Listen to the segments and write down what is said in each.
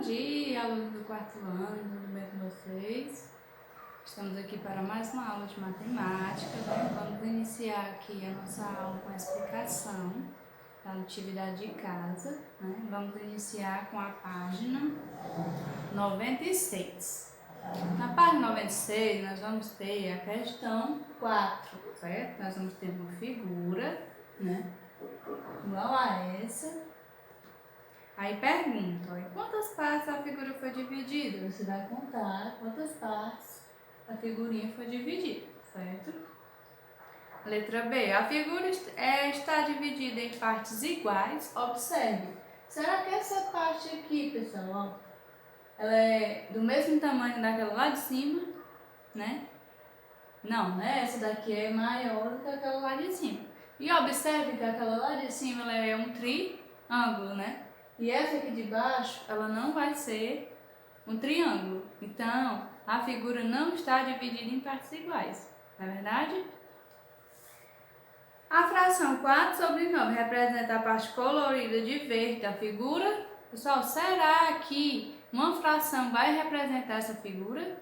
dia, alunos do quarto ano, tudo bem com vocês? Estamos aqui para mais uma aula de matemática, né? Vamos iniciar aqui a nossa aula com a explicação da atividade de casa, né? Vamos iniciar com a página 96. Na página 96, nós vamos ter a questão 4, certo? Nós vamos ter uma figura, né? Igual a essa. Aí pergunta, em quantas partes a figura foi dividida? Você vai contar quantas partes a figurinha foi dividida, certo? Letra B, a figura está dividida em partes iguais. Observe, será que essa parte aqui, pessoal, ela é do mesmo tamanho daquela lá de cima, né? Não, né? Essa daqui é maior do que aquela lá de cima. E observe que aquela lá de cima ela é um triângulo, né? E essa aqui de baixo, ela não vai ser um triângulo. Então, a figura não está dividida em partes iguais. Não é verdade? A fração 4/9 representa a parte colorida de verde da figura. Pessoal, será que uma fração vai representar essa figura?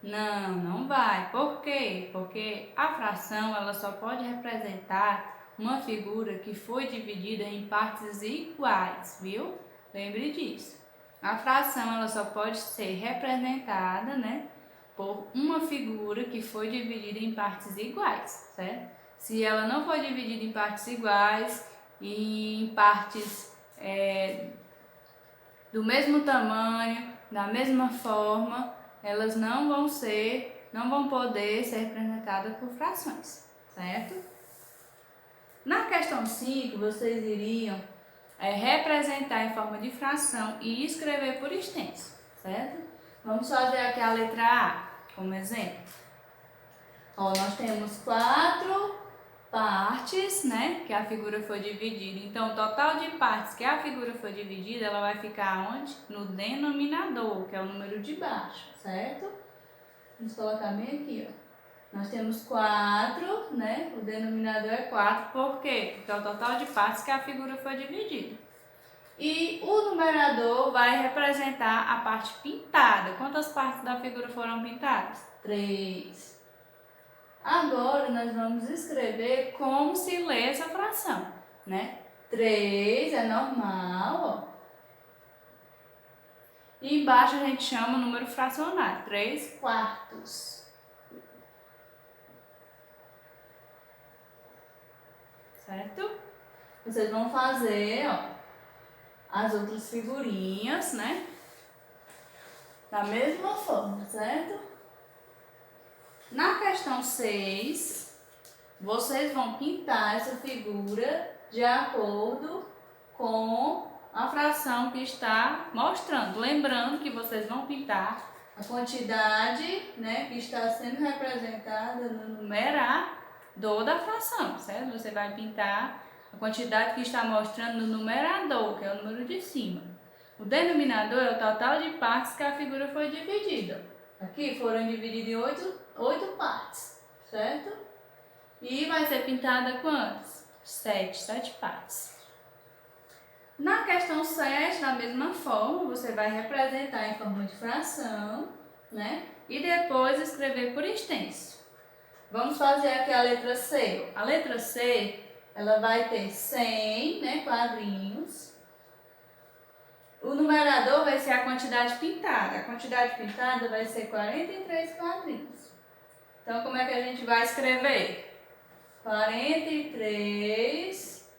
Não, não vai. Por quê? Porque a fração ela só pode representar uma figura que foi dividida em partes iguais, viu? Lembre disso. A fração ela só pode ser representada, né, por uma figura que foi dividida em partes iguais, certo? Se ela não for dividida em partes iguais e em partes do mesmo tamanho, da mesma forma, elas não vão poder ser representadas por frações, certo? Na questão 5, vocês iriam representar em forma de fração e escrever por extenso, certo? Vamos fazer aqui a letra A como exemplo. Ó, nós temos 4 partes, né, que a figura foi dividida. Então, o total de partes que a figura foi dividida, ela vai ficar onde? No denominador, que é o número de baixo, certo? Vamos colocar bem aqui, ó. Nós temos 4, né? O denominador é 4, por quê? Porque é o total de partes que a figura foi dividida. E o numerador vai representar a parte pintada. Quantas partes da figura foram pintadas? 3. Agora, nós vamos escrever como se lê essa fração, né? 3 é normal, ó. E embaixo a gente chama o número fracionário, 3/4. Certo? Vocês vão fazer, ó, as outras figurinhas, né? Da mesma forma, certo? Na questão 6, vocês vão pintar essa figura de acordo com a fração que está mostrando. Lembrando que vocês vão pintar a quantidade, né, que está sendo representada no numerador da fração, certo? Você vai pintar a quantidade que está mostrando no numerador, que é o número de cima. O denominador é o total de partes que a figura foi dividida. Aqui foram divididas em 8 partes, certo? E vai ser pintada quantas? 7 partes. Na questão 7, da mesma forma, você vai representar em forma de fração, né? E depois escrever por extenso. Vamos fazer aqui a letra C. A letra C, ela vai ter 100, né, quadrinhos. O numerador vai ser a quantidade pintada. A quantidade pintada vai ser 43 quadrinhos. Então, como é que a gente vai escrever? 43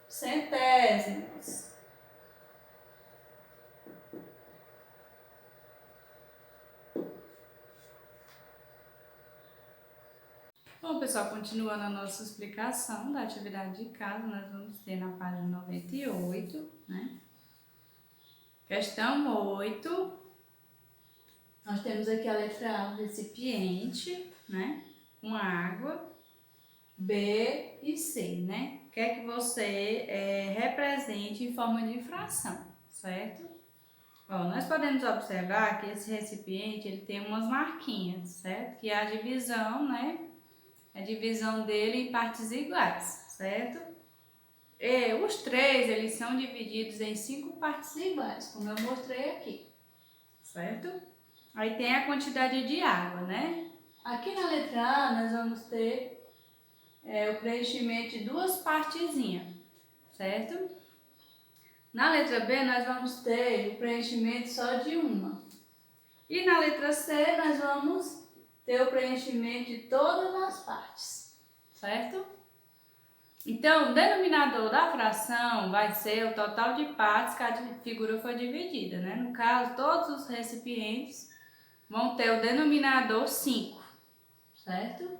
centésimos. Bom, pessoal, continuando a nossa explicação da atividade de casa, nós vamos ter na página 98, né? Questão 8. Nós temos aqui a letra A, o recipiente, né? Com água. B e C, né? Quer que você represente em forma de fração, certo? Ó, nós podemos observar que esse recipiente ele tem umas marquinhas, certo? Que é a divisão, né? A divisão dele em partes iguais, certo? os três, eles são divididos em 5 partes iguais, como eu mostrei aqui, certo? Aí tem a quantidade de água, né? Aqui na letra A, nós vamos ter o preenchimento de 2 partezinhas, certo? Na letra B, nós vamos ter o preenchimento só de uma. E na letra C, nós vamos ter o preenchimento de todas as partes, certo? Então, o denominador da fração vai ser o total de partes que a figura foi dividida, né? No caso, todos os recipientes vão ter o denominador 5, certo?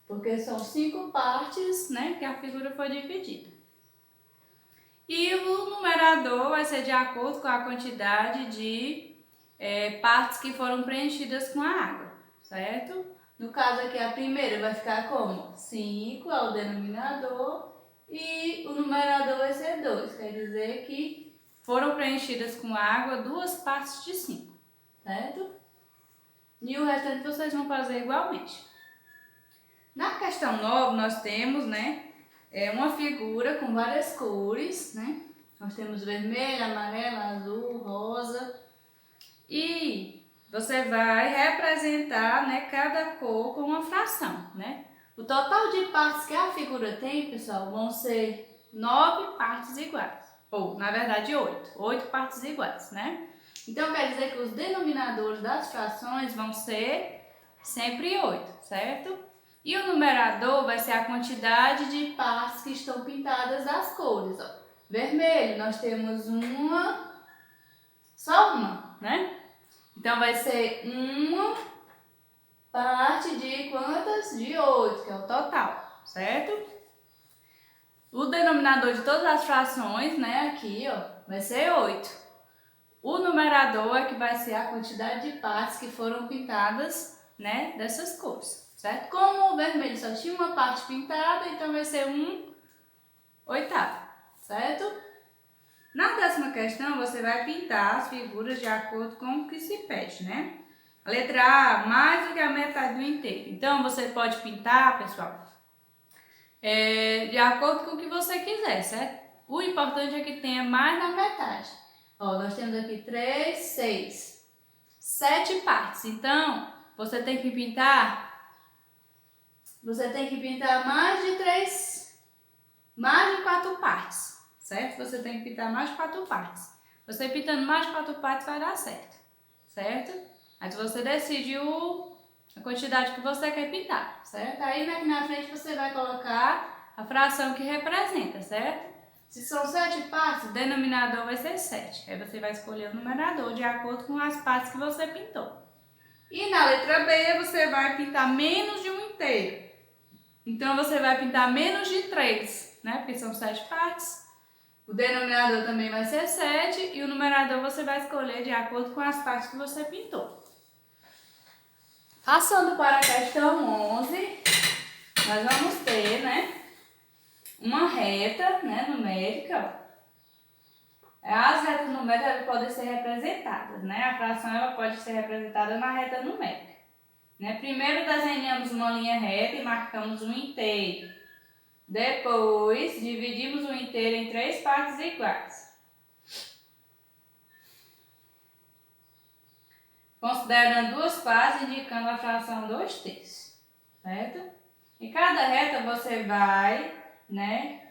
Porque são 5 partes, né, que a figura foi dividida. E o numerador vai ser de acordo com a quantidade de partes que foram preenchidas com a água, certo? No caso aqui, a primeira vai ficar como? 5 é o denominador e o numerador vai ser 2. Quer dizer que foram preenchidas com água 2 partes de 5, certo? E o restante vocês vão fazer igualmente. Na questão 9, nós temos, né, uma figura com várias cores, né? Nós temos vermelho, amarelo, azul, rosa. E você vai representar, né, cada cor com uma fração, né? O total de partes que a figura tem, pessoal, vão ser 9 partes iguais. Ou, na verdade, 8 partes iguais, né? Então, quer dizer que os denominadores das frações vão ser sempre 8, certo? E o numerador vai ser a quantidade de partes que estão pintadas das cores, ó. Vermelho, nós temos só uma, né? Então, vai ser uma parte de quantas? De 8, que é o total, certo? O denominador de todas as frações, né, aqui, ó, vai ser 8. O numerador é que vai ser a quantidade de partes que foram pintadas, né, dessas cores, certo? Como o vermelho só tinha uma parte pintada, então vai ser 1/8, certo? Na próxima questão, você vai pintar as figuras de acordo com o que se pede, né? A letra A, mais do que a metade do inteiro. Então, você pode pintar, pessoal, de acordo com o que você quiser, certo? O importante é que tenha mais da metade. Ó, nós temos aqui 3, 6, 7 partes. Então, você tem que pintar mais de 4 partes. Certo? Você tem que pintar mais de 4 partes. Você pintando mais de 4 partes vai dar certo. Certo? Aí você decide a quantidade que você quer pintar. Certo? Aí aqui na frente você vai colocar a fração que representa. Certo? Se são 7 partes, o denominador vai ser 7. Aí você vai escolher o numerador de acordo com as partes que você pintou. E na letra B você vai pintar menos de um inteiro. Então você vai pintar menos de 3, né? Porque são 7 partes. O denominador também vai ser 7 e o numerador você vai escolher de acordo com as partes que você pintou. Passando para a questão 11, nós vamos ter, né, uma reta, né, numérica. As retas numéricas podem ser representadas, né? A fração ela pode ser representada na reta numérica. Né? Primeiro desenhamos uma linha reta e marcamos um inteiro. Depois, dividimos o inteiro em 3 partes iguais. Considerando 2 partes, indicando a fração 2/3. Certo? Em cada reta você vai, né,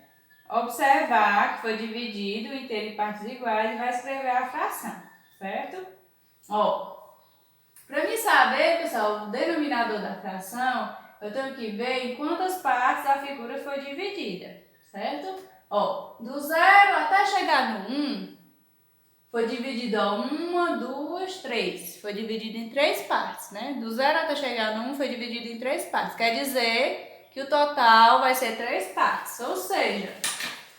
observar que foi dividido o inteiro em partes iguais e vai escrever a fração. Certo? Ó, para mim saber, pessoal, o denominador da fração, eu tenho que ver em quantas partes a figura foi dividida, certo? Ó, do 0 até chegar no 1, foi dividido, ó, 1, 2, 3. Foi dividido em 3 partes, né? Do 0 até chegar no 1 foi dividido em 3 partes. Quer dizer que o total vai ser 3 partes, ou seja,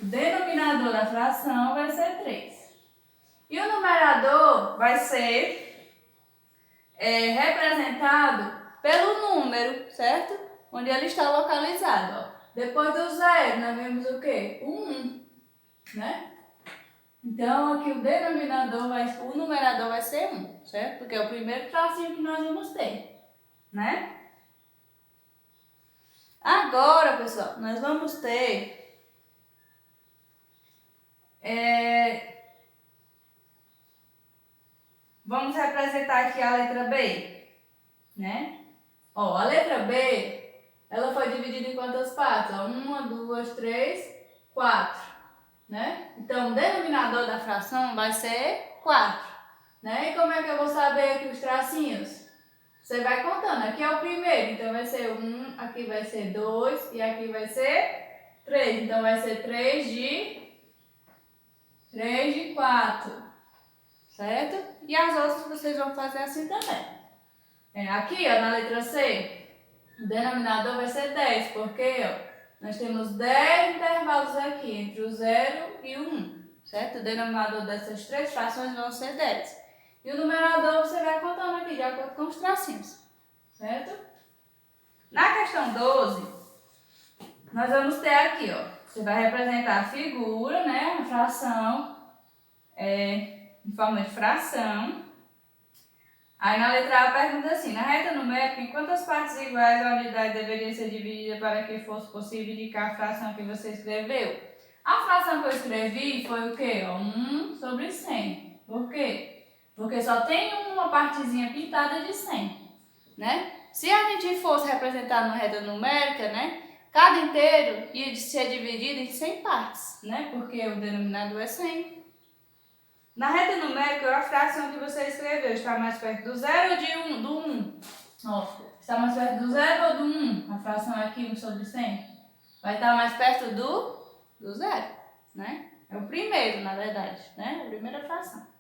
o denominador da fração vai ser 3. E o numerador vai ser representado pelo número, certo? Onde ele está localizado, ó. Depois do 0, nós vemos o quê? O 1, né? Então, aqui o numerador vai ser 1, certo? Porque é o primeiro tracinho que nós vamos ter, né? Agora, pessoal, nós vamos ter Vamos representar aqui a letra B, né? Ó, a letra B, ela foi dividida em quantas partes? Ó, 1, 2, 3, 4, né? Então, o denominador da fração vai ser 4, né? E como é que eu vou saber aqui os tracinhos? Você vai contando. Aqui é o primeiro, então vai ser 1, aqui vai ser 2 e aqui vai ser 3. Então, vai ser 3 de 4, certo? E as outras vocês vão fazer assim também. Aqui, ó, na letra C, o denominador vai ser 10, porque ó, nós temos 10 intervalos aqui, entre o 0 e o 1, certo? O denominador dessas três frações vão ser 10. E o numerador você vai contando aqui, de acordo com os tracinhos, certo? Na questão 12, nós vamos ter aqui, ó, você vai representar a figura, né, a fração, em forma de fração. Aí na letra A pergunta assim, na reta numérica, em quantas partes iguais a unidade deveria ser dividida para que fosse possível indicar a fração que você escreveu? A fração que eu escrevi foi o quê? 1 sobre 100. Por quê? Porque só tem uma partezinha pintada de 100, né? Se a gente fosse representar na reta numérica, né? Cada inteiro ia ser dividido em 100 partes, né? Porque o denominador é 100. Na reta numérica, a fração que você escreveu está mais perto do 0 ou do 1? Ó, está mais perto do 0 ou do 1? A fração aqui, 1 sobre 100? Vai estar mais perto do 0, né? É o primeiro, na verdade, né? A primeira fração.